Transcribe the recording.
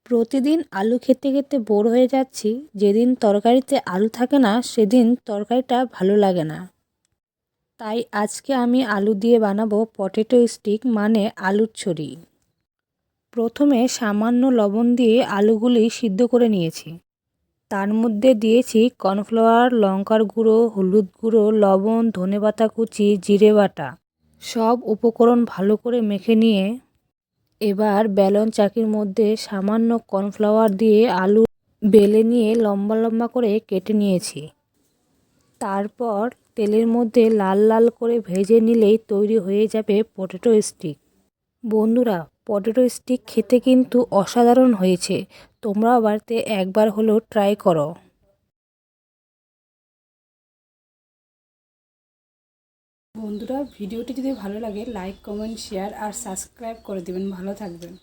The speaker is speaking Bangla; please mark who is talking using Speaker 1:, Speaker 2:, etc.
Speaker 1: প্রতিদিন আলু খেতে খেতে বোর হয়ে যাচ্ছি। যেদিন তরকারিতে আলু থাকে না সেদিন তরকারিটা ভালো লাগে না। তাই আজকে আমি আলু দিয়ে বানাবো পটেটো স্টিক মানে আলুর ছড়ি। প্রথমে সামান্য লবণ দিয়ে আলুগুলি সিদ্ধ করে নিয়েছি। তার মধ্যে দিয়েছি কর্নফ্লাওয়ার, লঙ্কার গুঁড়ো, হলুদ গুঁড়ো, লবণ, ধনেপাতা কুচি, জিরে বাটা। সব উপকরণ ভালো করে মেখে নিয়ে এবার বেলন চাকির মধ্যে সামান্য কর্নফ্লাওয়ার দিয়ে আলু বেলে নিয়ে লম্বা লম্বা করে কেটে নিয়েছি। তারপর তেলের মধ্যে লাল লাল করে ভেজে নিলেই তৈরি হয়ে যাবে পটেটো স্টিক। বন্ধুরা, পটেটো স্টিক খেতে কিন্তু অসাধারণ হয়েছে। তোমরাও বাড়িতে একবার হলেও ট্রাই করো। বন্ধুরা, ভিডিওটি যদি ভালো লাগে লাইক, কমেন্ট, শেয়ার আর সাবস্ক্রাইব করে দেবেন। ভালো থাকবেন।